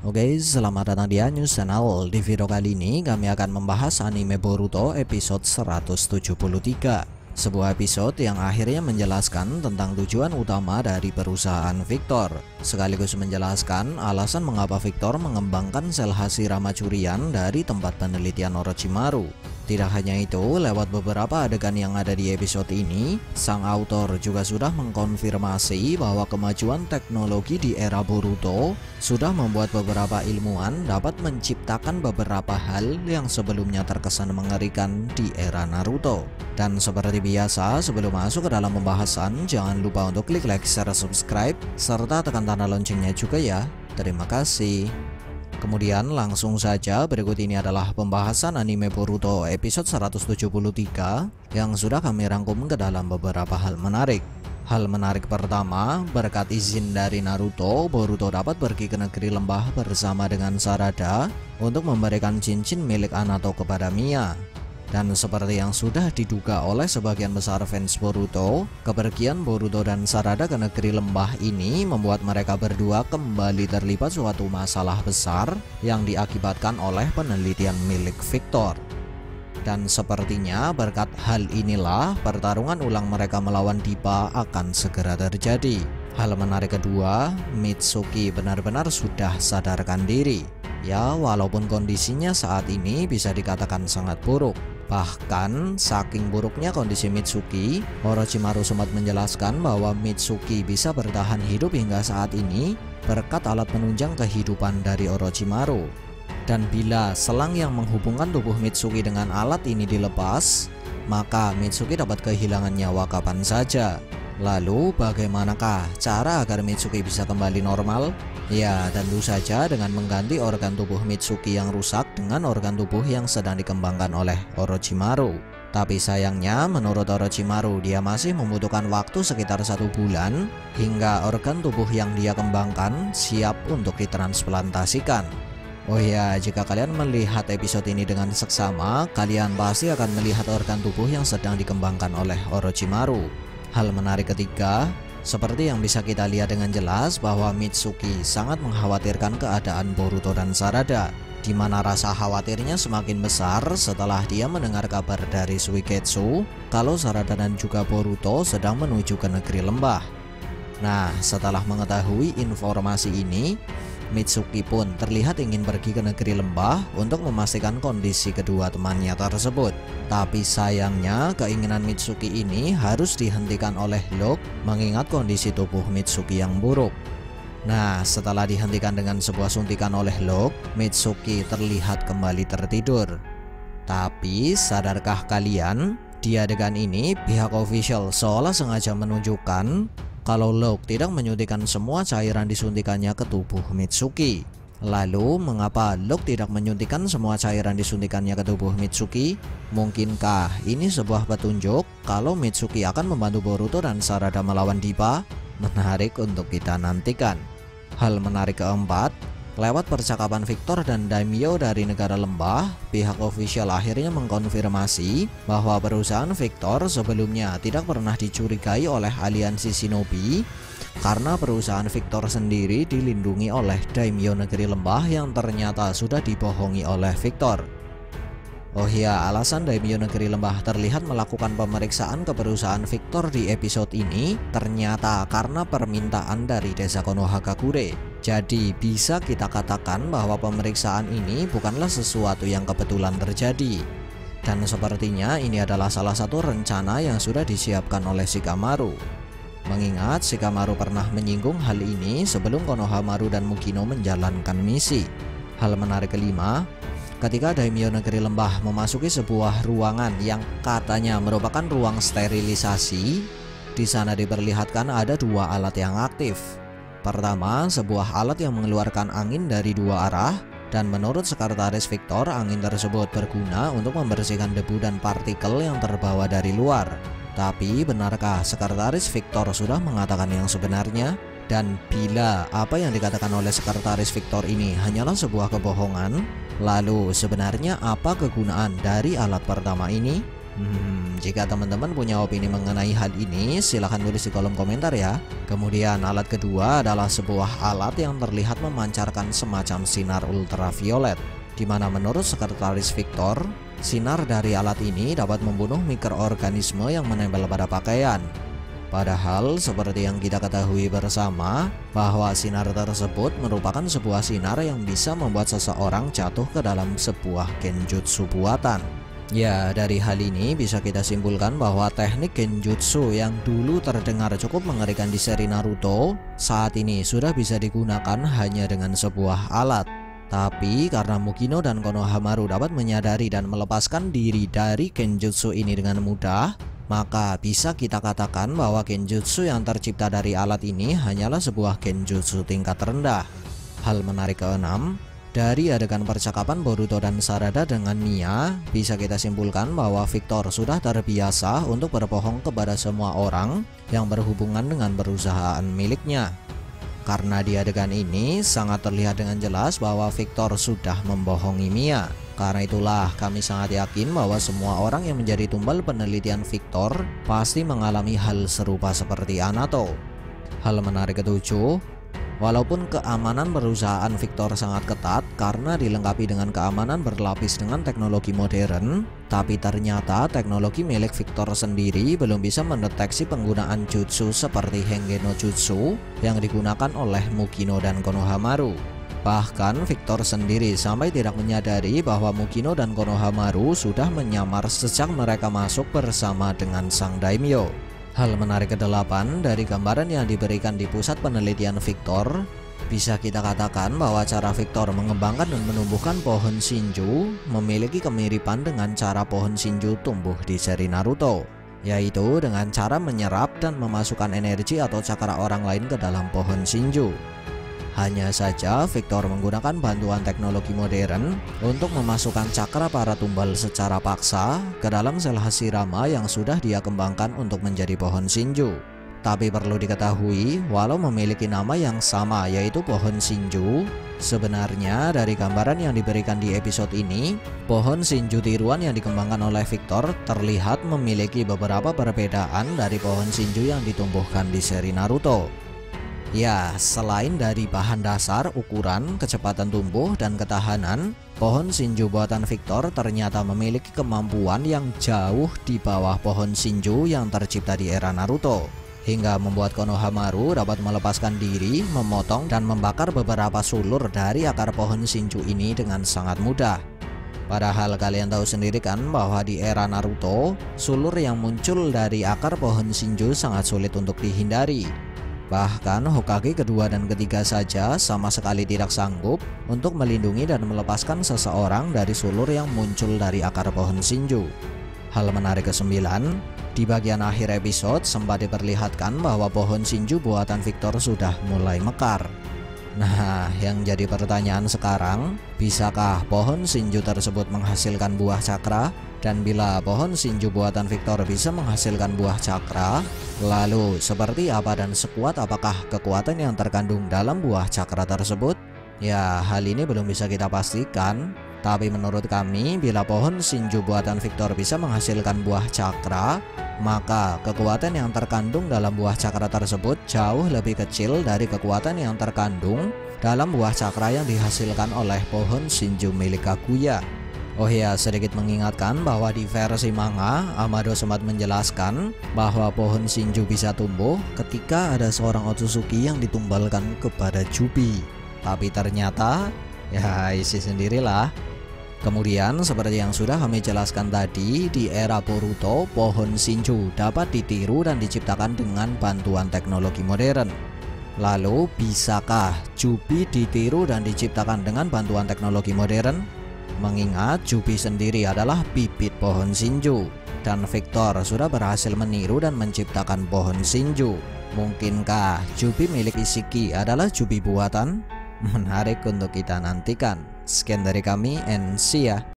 Oke, selamat datang di News Channel. Di video kali ini kami akan membahas anime Boruto episode 173. Sebuah episode yang akhirnya menjelaskan tentang tujuan utama dari perusahaan Victor, sekaligus menjelaskan alasan mengapa Victor mengembangkan sel Hashirama curian dari tempat penelitian Orochimaru. Tidak hanya itu, lewat beberapa adegan yang ada di episode ini, sang autor juga sudah mengkonfirmasi bahwa kemajuan teknologi di era Boruto sudah membuat beberapa ilmuwan dapat menciptakan beberapa hal yang sebelumnya terkesan mengerikan di era Naruto. Dan seperti biasa, sebelum masuk ke dalam pembahasan, jangan lupa untuk klik like, share, subscribe, serta tekan tanda loncengnya juga ya. Terima kasih. Kemudian langsung saja, berikut ini adalah pembahasan anime Boruto episode 173 yang sudah kami rangkum ke dalam beberapa hal menarik. Hal menarik pertama, berkat izin dari Naruto, Boruto dapat pergi ke negeri lembah bersama dengan Sarada untuk memberikan cincin milik Anato kepada Mia. Dan seperti yang sudah diduga oleh sebagian besar fans Boruto, kepergian Boruto dan Sarada ke negeri lembah ini membuat mereka berdua kembali terlibat suatu masalah besar yang diakibatkan oleh penelitian milik Victor. Dan sepertinya berkat hal inilah pertarungan ulang mereka melawan Dippa akan segera terjadi. Hal menarik kedua, Mitsuki benar-benar sudah sadarkan diri. Ya, walaupun kondisinya saat ini bisa dikatakan sangat buruk. Bahkan saking buruknya kondisi Mitsuki, Orochimaru sempat menjelaskan bahwa Mitsuki bisa bertahan hidup hingga saat ini berkat alat penunjang kehidupan dari Orochimaru. Dan bila selang yang menghubungkan tubuh Mitsuki dengan alat ini dilepas, maka Mitsuki dapat kehilangan nyawa kapan saja. Lalu bagaimanakah cara agar Mitsuki bisa kembali normal? Ya, tentu saja dengan mengganti organ tubuh Mitsuki yang rusak dengan organ tubuh yang sedang dikembangkan oleh Orochimaru. Tapi sayangnya menurut Orochimaru dia masih membutuhkan waktu sekitar 1 bulan hingga organ tubuh yang dia kembangkan siap untuk ditransplantasikan. Oh ya, jika kalian melihat episode ini dengan seksama, kalian pasti akan melihat organ tubuh yang sedang dikembangkan oleh Orochimaru. Hal menarik ketiga, seperti yang bisa kita lihat dengan jelas bahwa Mitsuki sangat mengkhawatirkan keadaan Boruto dan Sarada, di mana rasa khawatirnya semakin besar setelah dia mendengar kabar dari Suigetsu kalau Sarada dan juga Boruto sedang menuju ke negeri lembah. Nah, setelah mengetahui informasi ini, Mitsuki pun terlihat ingin pergi ke negeri lembah untuk memastikan kondisi kedua temannya tersebut. Tapi sayangnya keinginan Mitsuki ini harus dihentikan oleh Locke mengingat kondisi tubuh Mitsuki yang buruk. Nah, setelah dihentikan dengan sebuah suntikan oleh Locke, Mitsuki terlihat kembali tertidur. Tapi sadarkah kalian, di adegan ini pihak official seolah sengaja menunjukkan kalau Locke tidak menyuntikkan semua cairan disuntikannya ke tubuh Mitsuki. Lalu mengapa Locke tidak menyuntikkan semua cairan disuntikannya ke tubuh Mitsuki? Mungkinkah ini sebuah petunjuk kalau Mitsuki akan membantu Boruto dan Sarada melawan Dippa? Menarik untuk kita nantikan. Hal menarik keempat, lewat percakapan Victor dan Daimyo dari negara lembah, pihak official akhirnya mengkonfirmasi bahwa perusahaan Victor sebelumnya tidak pernah dicurigai oleh aliansi Shinobi karena perusahaan Victor sendiri dilindungi oleh Daimyo negeri lembah yang ternyata sudah dibohongi oleh Victor. Oh ya, alasan Daimyo negeri lembah terlihat melakukan pemeriksaan ke perusahaan Victor di episode ini ternyata karena permintaan dari desa Konohagakure. Jadi bisa kita katakan bahwa pemeriksaan ini bukanlah sesuatu yang kebetulan terjadi. Dan sepertinya ini adalah salah satu rencana yang sudah disiapkan oleh Shikamaru. Mengingat Shikamaru pernah menyinggung hal ini sebelum Konohamaru dan Mukino menjalankan misi. Hal menarik kelima, ketika Daimyo negeri lembah memasuki sebuah ruangan yang katanya merupakan ruang sterilisasi, di sana diperlihatkan ada 2 alat yang aktif. Pertama, sebuah alat yang mengeluarkan angin dari 2 arah, dan menurut sekretaris Victor, angin tersebut berguna untuk membersihkan debu dan partikel yang terbawa dari luar. Tapi benarkah sekretaris Victor sudah mengatakan yang sebenarnya? Dan bila apa yang dikatakan oleh sekretaris Victor ini hanyalah sebuah kebohongan, lalu sebenarnya apa kegunaan dari alat pertama ini? Jika teman-teman punya opini mengenai hal ini, silahkan tulis di kolom komentar ya. Kemudian alat kedua adalah sebuah alat yang terlihat memancarkan semacam sinar ultraviolet, di mana menurut Sekretaris Victor, sinar dari alat ini dapat membunuh mikroorganisme yang menempel pada pakaian. Padahal seperti yang kita ketahui bersama, bahwa sinar tersebut merupakan sebuah sinar yang bisa membuat seseorang jatuh ke dalam sebuah genjutsu buatan. Ya, dari hal ini bisa kita simpulkan bahwa teknik genjutsu yang dulu terdengar cukup mengerikan di seri Naruto, saat ini sudah bisa digunakan hanya dengan sebuah alat. Tapi karena Mukino dan Konohamaru dapat menyadari dan melepaskan diri dari genjutsu ini dengan mudah, maka bisa kita katakan bahwa genjutsu yang tercipta dari alat ini hanyalah sebuah genjutsu tingkat rendah. Hal menarik keenam, dari adegan percakapan Boruto dan Sarada dengan Nya, bisa kita simpulkan bahwa Victor sudah terbiasa untuk berbohong kepada semua orang yang berhubungan dengan perusahaan miliknya. Karena di adegan ini sangat terlihat dengan jelas bahwa Victor sudah membohongi Mia. Karena itulah kami sangat yakin bahwa semua orang yang menjadi tumbal penelitian Victor pasti mengalami hal serupa seperti Anato. Hal menarik ketujuh, walaupun keamanan perusahaan Victor sangat ketat karena dilengkapi dengan keamanan berlapis dengan teknologi modern, tapi ternyata teknologi milik Victor sendiri belum bisa mendeteksi penggunaan jutsu seperti Henge no Jutsu yang digunakan oleh Mukino dan Konohamaru. Bahkan Victor sendiri sampai tidak menyadari bahwa Mukino dan Konohamaru sudah menyamar sejak mereka masuk bersama dengan sang daimyo. Hal menarik ke-8 dari gambaran yang diberikan di pusat penelitian Victor, bisa kita katakan bahwa cara Victor mengembangkan dan menumbuhkan pohon Shinju memiliki kemiripan dengan cara pohon Shinju tumbuh di seri Naruto, yaitu dengan cara menyerap dan memasukkan energi atau cakra orang lain ke dalam pohon Shinju. Hanya saja Victor menggunakan bantuan teknologi modern untuk memasukkan cakra para tumbal secara paksa ke dalam sel Hashirama yang sudah dia kembangkan untuk menjadi pohon Shinju. Tapi perlu diketahui, walau memiliki nama yang sama yaitu pohon Shinju, sebenarnya dari gambaran yang diberikan di episode ini, pohon Shinju tiruan yang dikembangkan oleh Victor terlihat memiliki beberapa perbedaan dari pohon Shinju yang ditumbuhkan di seri Naruto. Ya, selain dari bahan dasar, ukuran, kecepatan tumbuh, dan ketahanan, pohon Shinju buatan Victor ternyata memiliki kemampuan yang jauh di bawah pohon Shinju yang tercipta di era Naruto, hingga membuat Konohamaru dapat melepaskan diri, memotong, dan membakar beberapa sulur dari akar pohon Shinju ini dengan sangat mudah. Padahal kalian tahu sendiri kan bahwa di era Naruto, sulur yang muncul dari akar pohon Shinju sangat sulit untuk dihindari. Bahkan Hokage kedua dan ketiga saja sama sekali tidak sanggup untuk melindungi dan melepaskan seseorang dari sulur yang muncul dari akar pohon Shinju. Hal menarik ke-9, di bagian akhir episode sempat diperlihatkan bahwa pohon Shinju buatan Victor sudah mulai mekar. Nah, yang jadi pertanyaan sekarang, bisakah pohon Shinju tersebut menghasilkan buah cakra? Dan bila pohon Shinju buatan Victor bisa menghasilkan buah cakra, lalu seperti apa dan sekuat apakah kekuatan yang terkandung dalam buah cakra tersebut? Ya, hal ini belum bisa kita pastikan. Tapi menurut kami, bila pohon Shinju buatan Victor bisa menghasilkan buah cakra, maka kekuatan yang terkandung dalam buah cakra tersebut jauh lebih kecil dari kekuatan yang terkandung dalam buah cakra yang dihasilkan oleh pohon Shinju milik Kaguya. Oh ya, sedikit mengingatkan bahwa di versi manga, Amado sempat menjelaskan bahwa pohon Shinju bisa tumbuh ketika ada seorang Otsutsuki yang ditumbalkan kepada Jubi. Tapi ternyata, ya isi sendirilah. Kemudian seperti yang sudah kami jelaskan tadi, di era Boruto, pohon Shinju dapat ditiru dan diciptakan dengan bantuan teknologi modern. Lalu, bisakah Jubi ditiru dan diciptakan dengan bantuan teknologi modern? Mengingat Jubi sendiri adalah bibit pohon Shinju, dan Victor sudah berhasil meniru dan menciptakan pohon Shinju. Mungkinkah Jubi milik Ishiki adalah Jubi buatan? Menarik untuk kita nantikan. Sekian dari kami, and see ya.